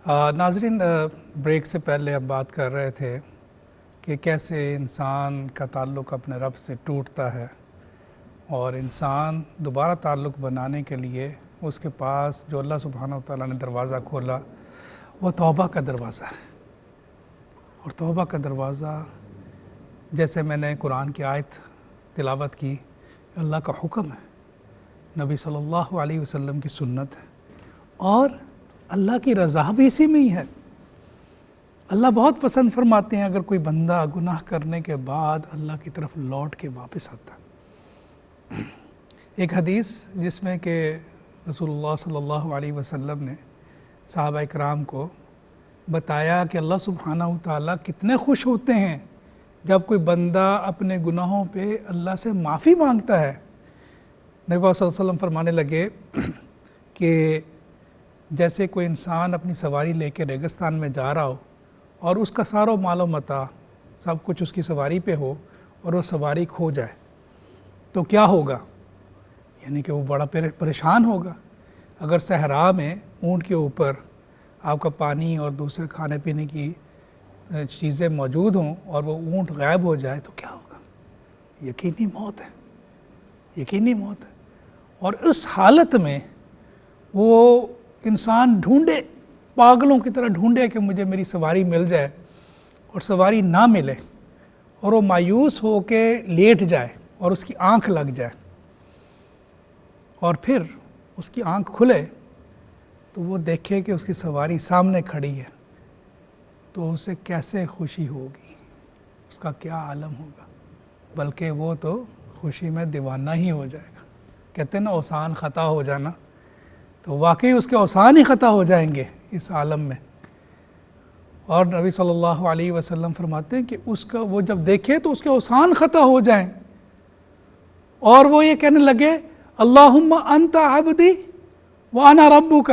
ناظرین، بریک سے پہلے ہم بات کر رہے تھے کہ کیسے انسان کا تعلق اپنے رب سے ٹوٹتا ہے، اور انسان دوبارہ تعلق بنانے کے لیے اس کے پاس جو اللہ سبحانہ وتعالیٰ نے دروازہ کھولا وہ توبہ کا دروازہ ہے۔ اور توبہ کا دروازہ، جیسے میں نے قرآن کی آیت تلاوت کی، اللہ کا حکم ہے، نبی صلی اللہ علیہ وسلم کی سنت ہے، اور اللہ کی رضا بھی اسی میں ہی ہے۔ اللہ بہت پسند فرماتے ہیں اگر کوئی بندہ گناہ کرنے کے بعد اللہ کی طرف لوٹ کے واپس آتا ہے۔ ایک حدیث جس میں کہ رسول اللہ صلی اللہ علیہ وسلم نے صحابہ اکرام کو بتایا کہ اللہ سبحانہ وتعالیٰ کتنے خوش ہوتے ہیں جب کوئی بندہ اپنے گناہوں پہ اللہ سے معافی مانگتا ہے۔ نبی صلی اللہ علیہ وسلم فرمانے لگے کہ جیسے کوئی انسان اپنی سواری لے کے ریگستان میں جا رہا ہو اور اس کا سارا مال و متاع سب کچھ اس کی سواری پہ ہو اور وہ سواری کھو جائے تو کیا ہوگا؟ یعنی کہ وہ بڑا پریشان ہوگا۔ اگر صحرا میں اونٹ کے اوپر آپ کا پانی اور دوسرے کھانے پینے کی چیزیں موجود ہوں اور وہ اونٹ غائب ہو جائے تو کیا ہوگا؟ یقینی موت ہے، یقینی موت ہے۔ اور اس حالت میں وہ انسان ڈھونڈے، پاگلوں کی طرح ڈھونڈے کہ مجھے میری سواری مل جائے، اور سواری نہ ملے اور وہ مایوس ہو کے لیٹ جائے اور اس کی آنکھ لگ جائے، اور پھر اس کی آنکھ کھلے تو وہ دیکھے کہ اس کی سواری سامنے کھڑی ہے، تو اسے کیسے خوشی ہوگی، اس کا کیا عالم ہوگا؟ بلکہ وہ تو خوشی میں دیوانہ ہی ہو جائے گا۔ کہتے ہیں نا اوسان خطا ہو جانا، تو واقعی اس کے اوسان ہی خطا ہو جائیں گے اس عالم میں۔ اور نبی صلی اللہ علیہ وسلم فرماتے ہیں کہ اس کا وہ جب دیکھے تو اس کے اوسان خطا ہو جائیں، اور وہ یہ کہنے لگے اللہم انت عبدی وانا ربک،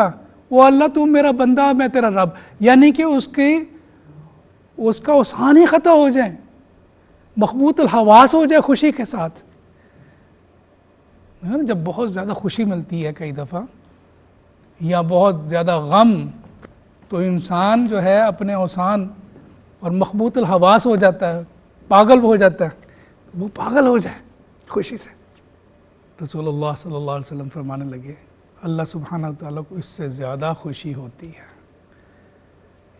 وہ اللہ تو میرا بندہ میں تیرا رب، یعنی کہ اس کا اوسان ہی خطا ہو جائیں، مخبوط الحواس ہو جائے خوشی کے ساتھ۔ جب بہت زیادہ خوشی ملتی ہے کئی دفعہ یا بہت زیادہ غم، تو انسان جو ہے اپنے اوسان اور مخبوط الحواس ہو جاتا ہے، پاگل ہو جاتا ہے، وہ پاگل ہو جائے خوشی سے۔ رسول اللہ صلی اللہ علیہ وسلم فرمانے لگے اللہ سبحانہ وتعالیٰ کو اس سے زیادہ خوشی ہوتی ہے،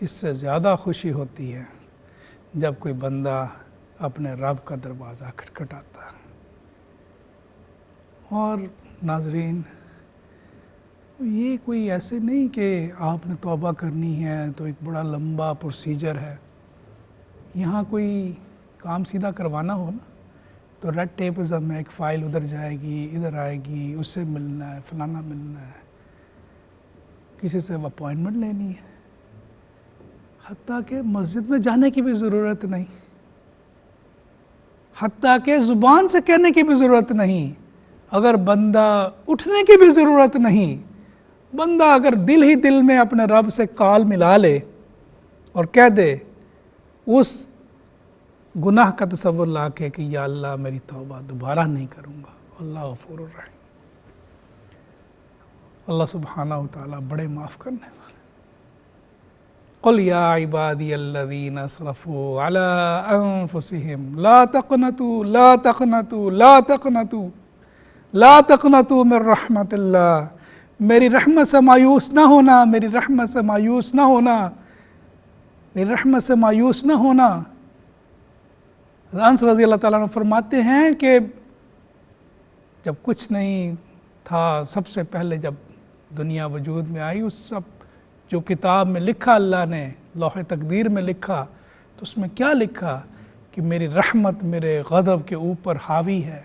اس سے زیادہ خوشی ہوتی ہے جب کوئی بندہ اپنے رب کا دروازہ کھٹکھٹاتا ہے۔ اور ناظرین، یہ کوئی ایسے نہیں کہ آپ نے توبہ کرنی ہے تو ایک بڑا لمبا پروسیجر ہے۔ یہاں کوئی کام سیدھا کروانا ہو نا تو ریڈ ٹیپزم ہے، ایک فائل ادھر جائے گی، ادھر آئے گی، اس سے ملنا ہے، فلانا ملنا ہے، کسی سے اپوائنٹمنٹ لینی ہے، حتیٰ کہ مسجد میں جانے کی بھی ضرورت نہیں، حتیٰ کہ زبان سے کہنے کی بھی ضرورت نہیں، اگر بندہ اٹھنے کی بھی ضرورت نہیں، بندہ اگر دل ہی دل میں اپنے رب سے کال ملا لے اور کہہ دے اس گناہ کا تصور لا کے کہ یا اللہ میری توبہ دوبارہ نہیں کروں گا، اللہ غفور الرحیم، اللہ سبحانہ وتعالیٰ بڑے معاف کرنے والے۔ قل یا عبادی الذین اسرفوا علی انفسہم لا تقنطوا لا تقنطوا لا تقنطوا لا تقنطوا من رحمت اللہ، میری رحمت سے مایوس نہ ہونا، میری رحمت سے مایوس نہ ہونا، میری رحمت سے مایوس نہ ہونا۔ انس رضی اللہ تعالیٰ عنہ فرماتے ہیں کہ جب کچھ نہیں تھا، سب سے پہلے جب دنیا وجود میں آئی، اس سب جو کتاب میں لکھا اللہ نے، لوح تقدیر میں لکھا، تو اس میں کیا لکھا کہ میری رحمت میرے غضب کے اوپر حاوی ہے۔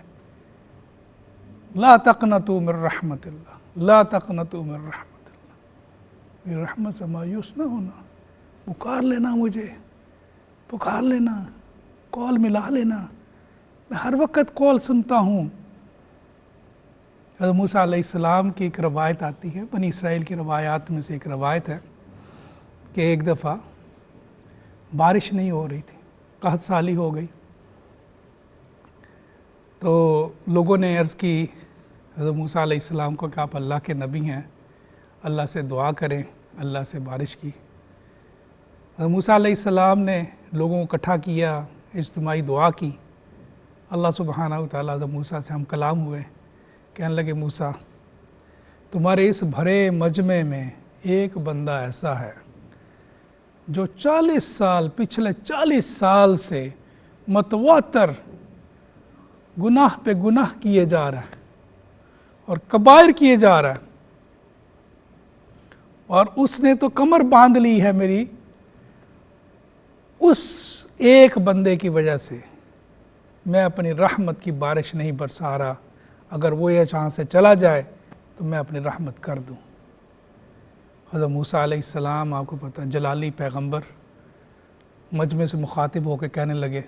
لا تقنطوا من رحمت اللہ، لا تقنطوا من رحمت اللہ، میری رحمت سے مایوس نہ ہونا، پکار لینا، مجھے پکار لینا، کال ملا لینا، میں ہر وقت کال سنتا ہوں۔ حضرت موسیٰ علیہ السلام کی ایک روایت آتی ہے، بنی اسرائیل کی روایات میں سے ایک روایت ہے کہ ایک دفعہ بارش نہیں ہو رہی تھی، قحط سالی ہو گئی، تو لوگوں نے عرض کی حضرت موسیٰ علیہ السلام کو کہ آپ اللہ کے نبی ہیں، اللہ سے دعا کریں اللہ سے بارش کی موسیٰ علیہ السلام نے لوگوں کو اکٹھا کیا، اجتماعی دعا کی۔ اللہ سبحانہ و تعالیٰ حضرت موسیٰ سے ہم کلام ہوئے، کہنے لگے موسیٰ تمہارے اس بھرے مجمع میں ایک بندہ ایسا ہے جو 40 سال پچھلے 40 سال سے متواتر گناہ پہ گناہ کیے جا رہا ہے اور کبائر کیے جا رہا ہے، اور اس نے تو کمر باندھ لی ہے میری، اس ایک بندے کی وجہ سے میں اپنی رحمت کی بارش نہیں برسا رہا، اگر وہ یہاں سے چلا جائے تو میں اپنی رحمت کر دوں۔ حضرت موسیٰ علیہ السلام آپ کو پتہ جلالی پیغمبر مجمع سے مخاطب ہو کے کہنے لگے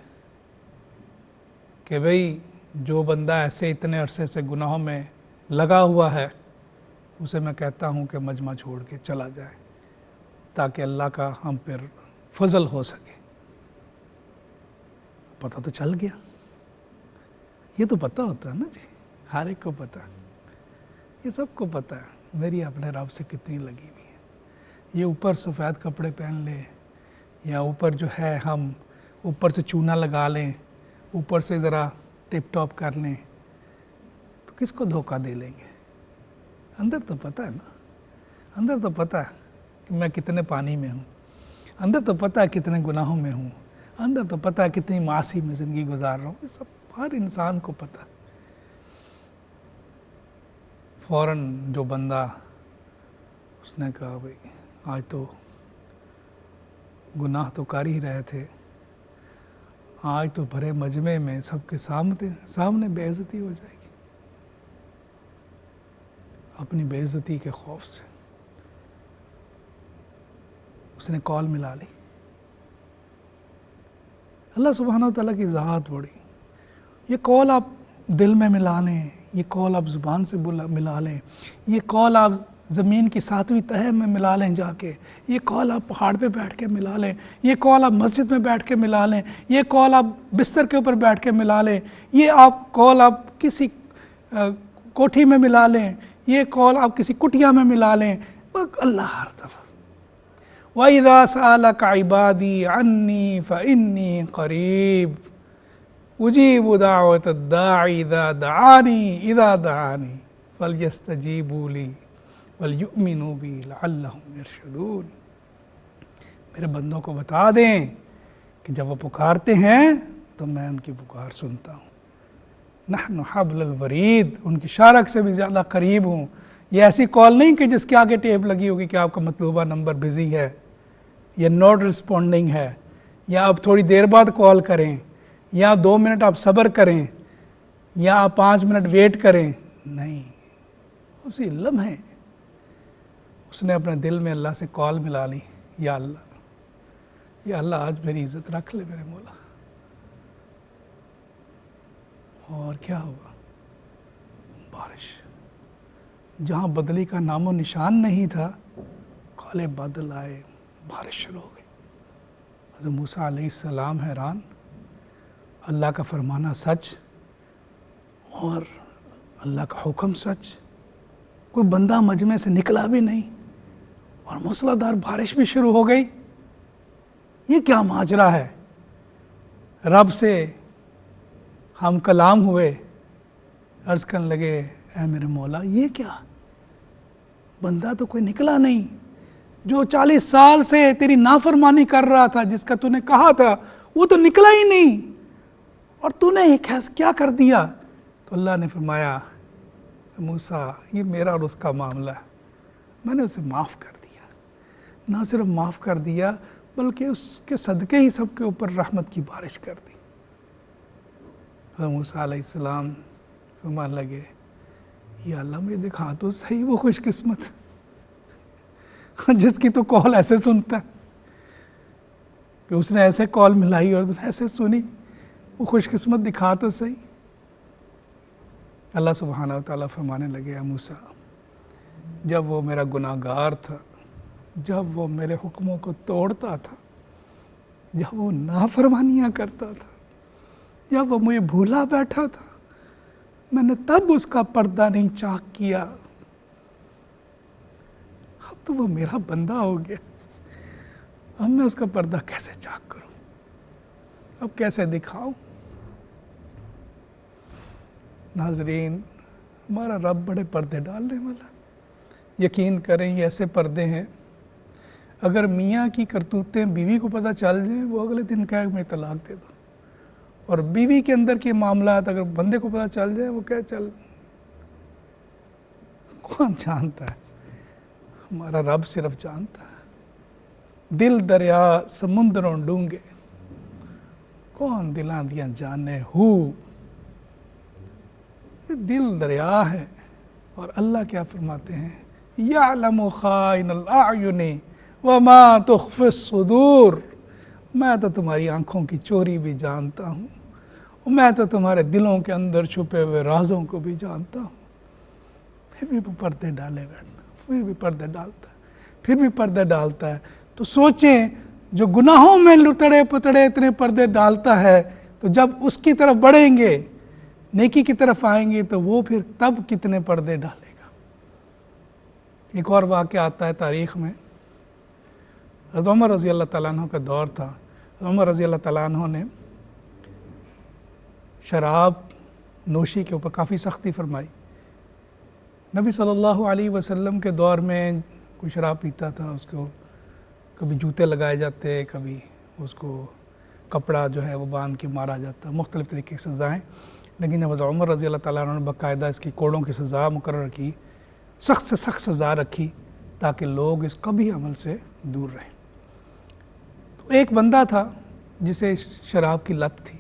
کہ بھئی جو بندہ ایسے اتنے عرصے سے گناہوں میں لگا ہوا ہے اسے میں کہتا ہوں کہ مجمع چھوڑ کے چلا جائے تاکہ اللہ کا ہم پر فضل ہو سکے۔ پتہ تو چل گیا، یہ تو پتہ ہوتا ہے نا جی، ہر ایک کو پتہ ہے، یہ سب کو پتہ ہے میری اپنے رب سے کتنی لگی ہوئی ہے۔ یہ اوپر سفید کپڑے پہن لے یا اوپر جو ہے ہم اوپر سے چونا لگا لیں، اوپر سے ذرا ٹپ ٹاپ کر لیں تو کس کو دھوکہ دے لیں گے؟ اندر تو پتہ ہے نا، اندر تو پتہ ہے کہ میں کتنے پانی میں ہوں، اندر تو پتہ ہے کتنے گناہوں میں ہوں، اندر تو پتہ ہے کتنی معاصی میں زندگی گزار رہا ہوں، یہ سب ہر انسان کو پتہ۔ فوراً جو بندہ اس نے کہا بھئی آج تو گناہ تو کر ہی رہے تھے، آج تو بھرے مجمع میں سب کے سامنے بے عزتی ہو جائے گی، اپنی بے عزتی کے خوف سے اس نے کال ملا لی۔ اللہ سبحانہ و تعالیٰ کی ذات بڑی، یہ کال آپ دل میں ملا لیں، یہ کال آپ زبان سے ملا لیں، یہ کال آپ زمین کی 7ویں تہہ میں ملا لیں جا کے، یہ کال آپ پہاڑ پہ بیٹھ کے ملا لیں، یہ کال آپ مسجد میں بیٹھ کے ملا لیں، یہ کال آپ بستر کے اوپر بیٹھ کے ملا لیں، یہ کال آپ کسی کوٹھی میں ملا لیں، یہ کال آپ کسی کٹیا میں ملا لیں، اللہ ہر دفعہ وَإِذَا سَأَلَكَ عِبَادِي عَنِّي فَإِنِّي قَرِيبٌ أُجِيبُ دَعْوَةَ الدَّاعِ إِذَا دَعَانِي فَلْيَسْتَجِيبُوا لِي وَلْيُؤْمِنُوا بِي لَعَلَّهُمْ يَرْشُدُونَ۔ میرے بندوں کو بتا دیں کہ جب وہ پکارتے ہیں تو میں ان کی پکار سنتا ہوں۔ نحن حبل الورید، ان کی شارک سے بھی زیادہ قریب ہوں۔ یہ ایسی کال نہیں کہ جس کے آگے ٹیپ لگی ہوگی کہ آپ کا مطلوبہ نمبر بزی ہے یا ناٹ رسپونڈنگ ہے، یا آپ تھوڑی دیر بعد کال کریں، یا 2 منٹ آپ صبر کریں، یا آپ 5 منٹ ویٹ کریں، نہیں، اسی لمحے اس نے اپنے دل میں اللہ سے کال ملا لی، یا اللہ آج میری عزت رکھ لے میرے مولا۔ اور کیا ہوا؟ بارش، جہاں بدلی کا نام و نشان نہیں تھا، کالے بادل آئے، بارش شروع ہو گئی۔ حضرت موسیٰ علیہ السلام حیران، اللہ کا فرمانا سچ اور اللہ کا حکم سچ، کوئی بندہ مجمع سے نکلا بھی نہیں اور موسلادھار بارش بھی شروع ہو گئی، یہ کیا ماجرا ہے؟ رب سے ہم کلام ہوئے، عرض کرنے لگے اے میرے مولا یہ کیا؟ بندہ تو کوئی نکلا نہیں، جو 40 سال سے تیری نافرمانی کر رہا تھا، جس کا تو نے کہا تھا، وہ تو نکلا ہی نہیں، اور تو نے کیا کر دیا؟ تو اللہ نے فرمایا موسیٰ یہ میرا اور اس کا معاملہ ہے، میں نے اسے معاف کر دیا، نہ صرف معاف کر دیا بلکہ اس کے صدقے ہی سب کے اوپر رحمت کی بارش کر دی۔ حضرت موسیٰ علیہ السلام فرمانے لگے یا اللہ مجھے دکھا تو صحیح وہ خوش قسمت جس کی تو کال ایسے سنتا ہے، کہ اس نے ایسے کال ملائی اور ایسے سنی، وہ خوش قسمت دکھا تو صحیح۔ اللہ سبحانہ و تعالیٰ فرمانے لگے اے موسیٰ جب وہ میرا گناہ گار تھا، جب وہ میرے حکموں کو توڑتا تھا، جب وہ نافرمانیاں کرتا تھا، جب وہ مجھے بھولا بیٹھا تھا، میں نے تب اس کا پردہ نہیں چاک کیا، اب تو وہ میرا بندہ ہو گیا، اب میں اس کا پردہ کیسے چاک کروں، اب کیسے دکھاؤں؟ ناظرین، ہمارا رب بڑے پردے ڈالنے والا، یقین کریں یہ ایسے پردے ہیں اگر میاں کی کرتوتیں بیوی کو پتہ چل جائیں وہ اگلے دن کہے میں طلاق دے دو، اور بیوی کے اندر کے معاملات اگر بندے کو پتہ چل جائیں وہ کہے چل، کون جانتا ہے؟ ہمارا رب صرف جانتا ہے۔ دل دریا سمندروں ڈونگے، کون دلاں دیاں جانے ہو، یہ دل دریا ہے۔ اور اللہ کیا فرماتے ہیں، یعلم خائن الاعین وما تخفی الصدور، میں تو تمہاری آنکھوں کی چوری بھی جانتا ہوں، اور میں تو تمہارے دلوں کے اندر چھپے ہوئے رازوں کو بھی جانتا ہوں۔ پھر بھی پردے ڈالے بیٹھنا، پھر بھی پردے ڈالتا ہے، پھر بھی پردے ڈالتا ہے۔ تو سوچیں جو گناہوں میں لتڑے پتڑے اتنے پردے ڈالتا ہے، تو جب اس کی طرف بڑھیں گے، نیکی کی طرف آئیں گے، تو وہ پھر تب کتنے پردے ڈالے گا۔ ایک اور واقعہ آتا ہے تاریخ میں، حضرت عمر رضی اللہ تعالیٰ عنہ کا دور تھا۔ عمر رضی اللہ تعالیٰ عنہ نے شراب نوشی کے اوپر کافی سختی فرمائی۔ نبی صلی اللہ علیہ وسلم کے دور میں کوئی شراب پیتا تھا، اس کو کبھی جوتے لگائے جاتے، کبھی اس کو کپڑا جو ہے وہ باندھ کے مارا جاتا، مختلف طریقے کی سزائیں۔ لیکن حضرت عمر رضی اللہ تعالیٰ عنہ نے باقاعدہ اس کی کوڑوں کی سزا مقرر کی، سخت سے سخت سزا رکھی تاکہ لوگ اس قبیح عمل سے دور رہیں۔ تو ایک بندہ تھا جسے شراب کی لت تھی،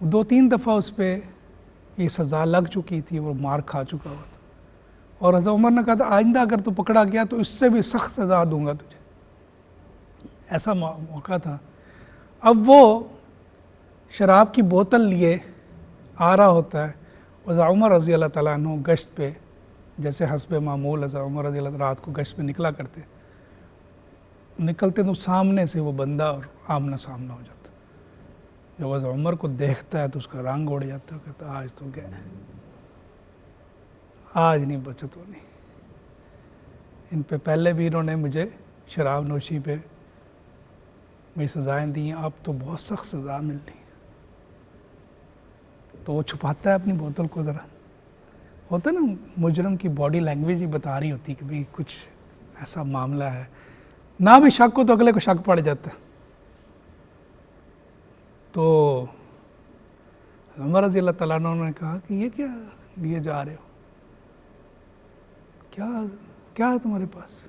2-3 دفعہ اس پہ یہ سزا لگ چکی تھی، وہ مار کھا چکا ہوا تھا، اور حضرت عمر نے کہا تھا آئندہ اگر تو پکڑا گیا تو اس سے بھی سخت سزا دوں گا تجھے، ایسا موقع تھا۔ اب وہ شراب کی بوتل لیے آ رہا ہوتا ہے، حضرت عمر رضی اللہ تعالیٰ عنہ گشت پہ، جیسے حسب معمول حضرت عمر رضی اللہ رات کو گشت پہ نکلا کرتے، نکلتے تو سامنے سے وہ بندہ اور آمنا سامنا ہو جاتا۔ جب حضرت عمر کو دیکھتا ہے تو اس کا رنگ اڑ جاتا ہے، کہتا ہے آج تو گئے، آج نہیں بچت ہونی، ان پہ پہلے بھی انہوں نے مجھے شراب نوشی پہ میں سزائیں دی ہیں، اب تو بہت سخت سزا ملنی۔ تو وہ چھپاتا ہے اپنی بوتل کو، ذرا ہوتا ہے نا مجرم کی باڈی لینگویج ہی بتا رہی ہوتی کہ بھئی کچھ ایسا معاملہ ہے، نہ بھی شک ہو تو اگلے کو شک پڑ جاتا ہے۔ تو عمر رضی اللہ تعالیٰ عنہ نے کہا کہ یہ کیا لیے جا رہے ہو، کیا ہے تمہارے پاس؟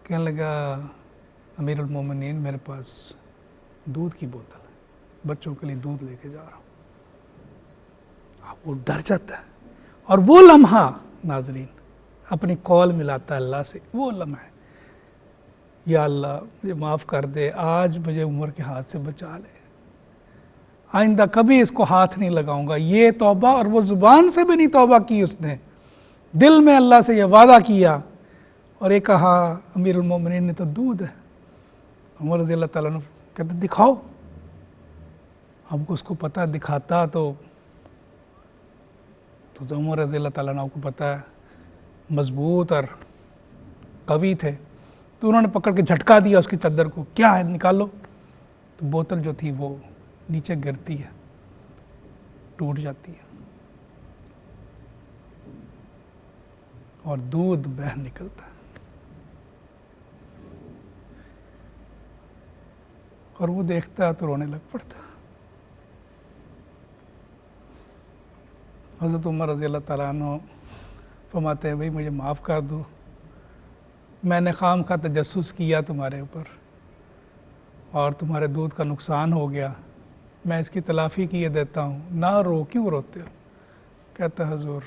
کہنے لگا امیر المومنین میرے پاس دودھ کی بوتل ہے، بچوں کے لیے دودھ لے کے جا رہا ہوں۔ اب وہ ڈر جاتا ہے، اور وہ لمحہ ناظرین اپنی قول ملاتا ہے اللہ سے، وہ لمحہ ہے یا اللہ مجھے معاف کر دے، آج مجھے عمر کے ہاتھ سے بچا لے، آئندہ کبھی اس کو ہاتھ نہیں لگاؤں گا۔ یہ توبہ، اور وہ زبان سے بھی نہیں توبہ کی اس نے، دل میں اللہ سے یہ وعدہ کیا، اور یہ کہا امیر المومنین نے تو دودھ ہے۔ عمر رضی اللہ تعالیٰ عنہ کہتے دکھاؤ، اب اس کو پتہ دکھاتا تو عمر رضی اللہ تعالیٰ عنہ کو پتہ ہے مضبوط اور قوی تھے، تو انہوں نے پکڑ کے جھٹکا دیا اس کی چادر کو، کیا ہے نکالو، تو بوتل جو تھی وہ نیچے گرتی ہے، ٹوٹ جاتی ہے، اور دودھ بہہ نکلتا ہے، اور وہ دیکھتا ہے تو رونے لگ پڑتا ہے۔ حضرت عمر رضی اللہ تعالیٰ عنہ فرماتے ہیں بھئی مجھے معاف کر دو، میں نے خام خواہ تجسس کیا تمہارے اوپر، اور تمہارے دودھ کا نقصان ہو گیا، میں اس کی تلافی کیے دیتا ہوں، نہ رو، کیوں روتے ہو؟ کہتا حضور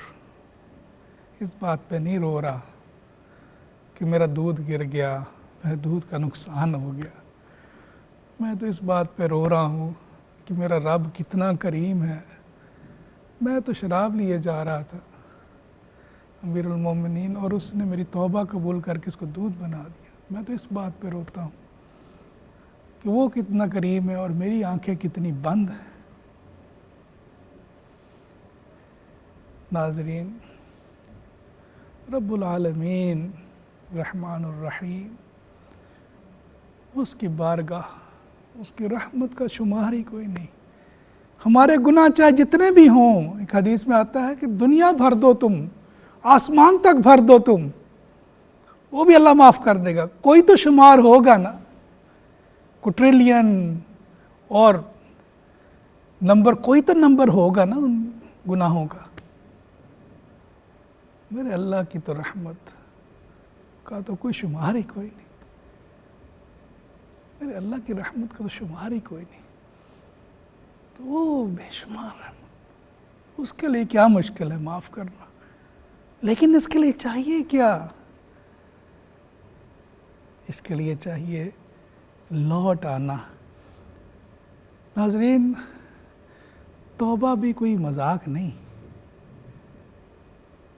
اس بات پہ نہیں رو رہا کہ میرا دودھ گر گیا، میرے دودھ کا نقصان ہو گیا، میں تو اس بات پہ رو رہا ہوں کہ میرا رب کتنا کریم ہے، میں تو شراب لیے جا رہا تھا امیر المومنین، اور اس نے میری توبہ قبول کر کے اس کو دودھ بنا دیا، میں تو اس بات پہ روتا ہوں کہ وہ کتنا کریم ہے اور میری آنکھیں کتنی بند ہیں۔ ناظرین، رب العالمین رحمان الرحیم اس کی بارگاہ، اس کی رحمت کا شمار ہی کوئی نہیں۔ ہمارے گناہ چاہے جتنے بھی ہوں، ایک حدیث میں آتا ہے کہ دنیا بھر دو تم، آسمان تک بھر دو تم، وہ بھی اللہ معاف کر دے گا۔ کوئی تو شمار ہوگا نا، کوئی ٹریلین اور نمبر، کوئی تو نمبر ہوگا نا ان گناہوں کا۔ میرے اللہ کی تو رحمت کا تو کوئی شمار ہی کوئی نہیں، میرے اللہ کی رحمت کا تو شمار ہی کوئی نہیں، تو وہ بے شمار رحمت، اس کے لیے کیا مشکل ہے معاف کرنا۔ لیکن اس کے لیے چاہیے کیا؟ اس کے لیے چاہیے لوٹ آنا۔ ناظرین، توبہ بھی کوئی مذاق نہیں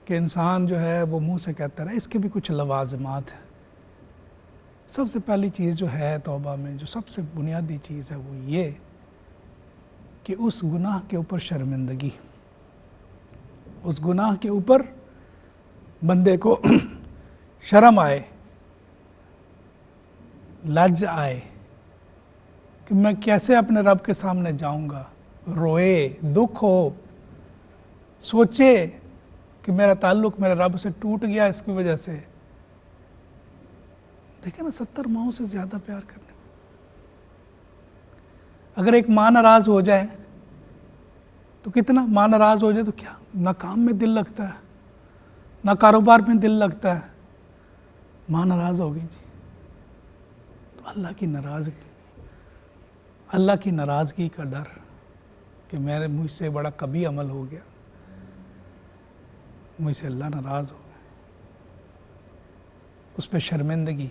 کہ انسان جو ہے وہ منہ سے کہتا رہے، اس کے بھی کچھ لوازمات ہیں۔ سب سے پہلی چیز جو ہے توبہ میں، جو سب سے بنیادی چیز ہے، وہ یہ کہ اس گناہ کے اوپر شرمندگی، اس گناہ کے اوپر بندے کو شرم آئے، لج آئے کہ میں کیسے اپنے رب کے سامنے جاؤں گا، روئے، دکھ ہو، سوچے کہ میرا تعلق میرے رب سے ٹوٹ گیا اس کی وجہ سے۔ دیکھیں نا، 70 ماہوں سے زیادہ پیار کرنے، اگر ایک ماں ناراض ہو جائے تو کتنا، ماں ناراض ہو جائے تو کیا، نہ کام میں دل لگتا ہے، نہ کاروبار میں دل لگتا ہے، ماں ناراض ہو گئی جی، تو اللہ کی ناراضگی کا ڈر کہ میرے مجھ سے بڑا کبھی عمل ہو گیا، مجھ سے اللہ ناراض ہو گیا، اس پہ شرمندگی،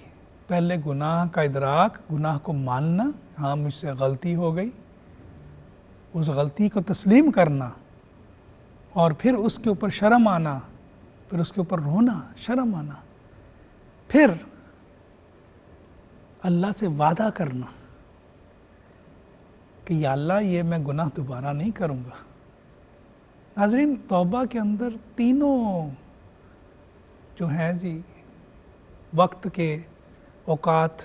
پہلے گناہ کا ادراک، گناہ کو ماننا، ہاں مجھ سے غلطی ہو گئی، اس غلطی کو تسلیم کرنا، اور پھر اس کے اوپر شرم آنا، پھر اس کے اوپر رونا، شرم آنا، پھر اللہ سے وعدہ کرنا کہ یا اللہ یہ میں گناہ دوبارہ نہیں کروں گا۔ ناظرین، توبہ کے اندر تینوں جو ہیں جی، وقت کے اوقات،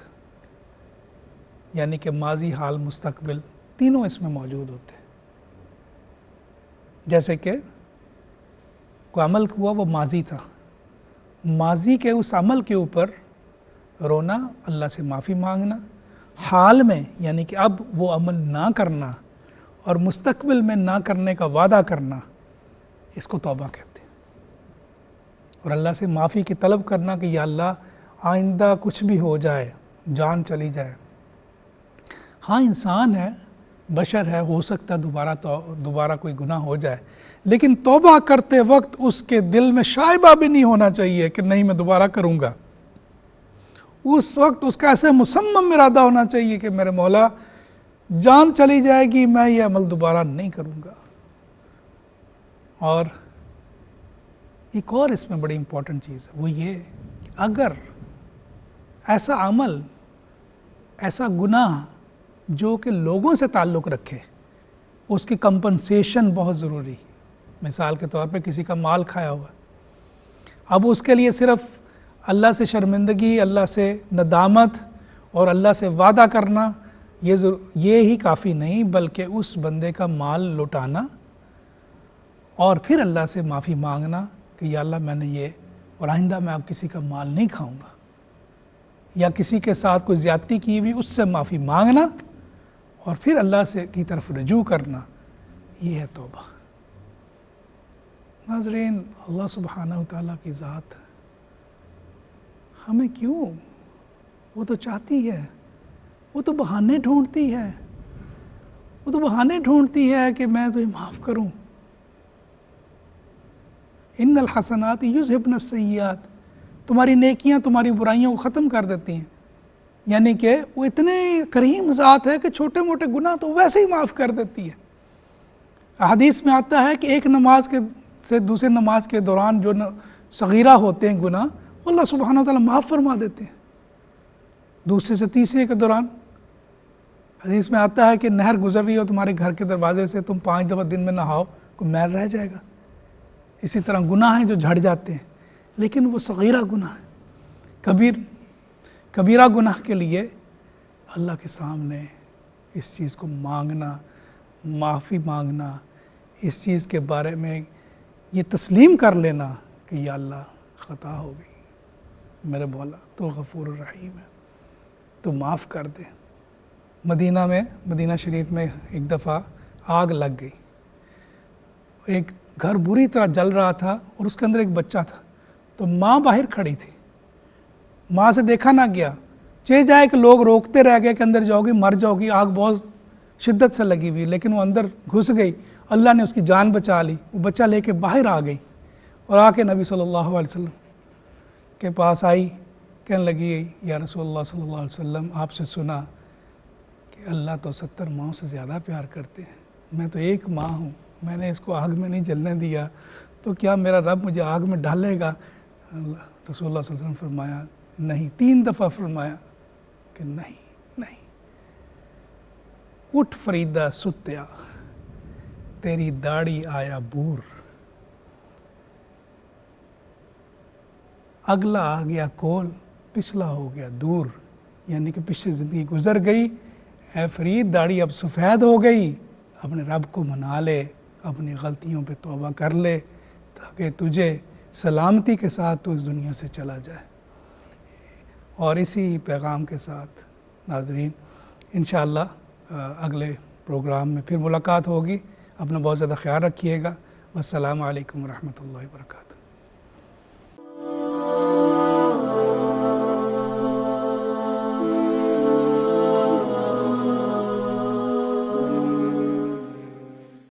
یعنی کہ ماضی، حال، مستقبل، تینوں اس میں موجود ہوتے ہیں۔ جیسے کہ کوئی عمل ہوا، وہ ماضی تھا، ماضی کے اس عمل کے اوپر رونا، اللہ سے معافی مانگنا، حال میں یعنی کہ اب وہ عمل نہ کرنا، اور مستقبل میں نہ کرنے کا وعدہ کرنا، اس کو توبہ کہتے ہیں۔ اور اللہ سے معافی کی طلب کرنا کہ یا اللہ آئندہ کچھ بھی ہو جائے، جان چلی جائے، ہاں انسان ہے، بشر ہے، ہو سکتا ہے دوبارہ کوئی گناہ ہو جائے، لیکن توبہ کرتے وقت اس کے دل میں شائبہ بھی نہیں ہونا چاہیے کہ نہیں میں دوبارہ کروں گا۔ اس وقت اس کا ایسے مصمم ارادہ ہونا چاہیے کہ میرے مولا جان چلی جائے گی، میں یہ عمل دوبارہ نہیں کروں گا۔ اور ایک اور اس میں بڑی امپورٹنٹ چیز ہے، وہ یہ کہ اگر ایسا عمل، ایسا گناہ جو کہ لوگوں سے تعلق رکھے، اس کی کمپنسیشن بہت ضروری ہے۔ مثال کے طور پہ کسی کا مال کھایا ہوا، اب اس کے لیے صرف اللہ سے شرمندگی، اللہ سے ندامت اور اللہ سے وعدہ کرنا یہ ہی کافی نہیں، بلکہ اس بندے کا مال لوٹانا اور پھر اللہ سے معافی مانگنا کہ یا اللہ میں نے یہ، اور آئندہ میں اب کسی کا مال نہیں کھاؤں گا، یا کسی کے ساتھ کوئی زیادتی کی ہوئی اس سے معافی مانگنا اور پھر اللہ سے کی طرف رجوع کرنا، یہ ہے توبہ۔ ناظرین، اللہ سبحانہ وتعالیٰ کی ذات ہمیں کیوں، وہ تو چاہتی ہے، وہ تو بہانے ڈھونڈتی ہے، وہ تو بہانے ڈھونڈتی ہے کہ میں تجھے معاف کروں۔ ان الحسنات یذہبن السیئات، تمہاری نیکیاں تمہاری برائیوں کو ختم کر دیتی ہیں، یعنی کہ وہ اتنے کریم ذات ہے کہ چھوٹے موٹے گناہ تو ویسے ہی معاف کر دیتی ہے۔ حدیث میں آتا ہے کہ ایک نماز سے دوسرے نماز کے دوران جو صغیرہ ہوتے ہیں گناہ، اللہ سبحانہ وتعالیٰ معاف فرما دیتے ہیں۔ دوسرے سے تیسرے کے دوران حدیث میں آتا ہے کہ نہر گزر رہی ہو تمہارے گھر کے دروازے سے، تم 5 دفعہ دن میں نہاؤ، کوئی میل رہ جائے گا۔ اسی طرح گناہ ہیں جو جھڑ جاتے ہیں، لیکن وہ صغیرہ گناہ ہے۔ کبیرہ گناہ کے لیے اللہ کے سامنے اس چیز کو مانگنا، معافی مانگنا، اس چیز کے بارے میں یہ تسلیم کر لینا کہ یا اللہ خطا ہو گئی، میرے مولا تو غفور الرحیم ہے، تو معاف کر دے۔ مدینہ شریف میں ایک دفعہ آگ لگ گئی، ایک گھر بری طرح جل رہا تھا اور اس کے اندر ایک بچہ تھا، تو ماں باہر کھڑی تھی، ماں سے دیکھا نہ گیا، جائے کہ لوگ روکتے رہ گئے کہ اندر جاؤ گی مر جاؤ گی، آگ بہت شدت سے لگی ہوئی، لیکن وہ اندر گھس گئی، اللہ نے اس کی جان بچا لی، وہ بچہ لے کے باہر آ گئی اور آ کے نبی صلی اللہ علیہ وسلم کے پاس آئی، کہنے لگی یا رسول اللہ صلی اللہ علیہ وسلم آپ سے سنا کہ اللہ تو 70 ماؤں سے زیادہ پیار کرتے ہیں، میں تو ایک ماں ہوں، میں نے اس کو آگ میں نہیں جلنے دیا، تو کیا میرا رب مجھے آگ میں ڈالے گا؟ رسول اللہ صلی اللہ علیہ وسلم فرمایا نہیں، 3 دفعہ فرمایا کہ نہیں، اٹھ فریدہ ستیا، تیری داڑھی آیا بور، اگلا آ گیا کول، پچھلا ہو گیا دور، یعنی کہ پچھلی زندگی گزر گئی، اے فرید داڑھی اب سفید ہو گئی، اپنے رب کو منا لے، اپنی غلطیوں پہ توبہ کر لے تاکہ تجھے سلامتی کے ساتھ تو اس دنیا سے چلا جائے۔ اور اسی پیغام کے ساتھ ناظرین انشاءاللہ اگلے پروگرام میں پھر ملاقات ہوگی، اپنا بہت زیادہ خیال رکھیے گا، والسلام علیکم ورحمۃ اللہ وبرکاتہ۔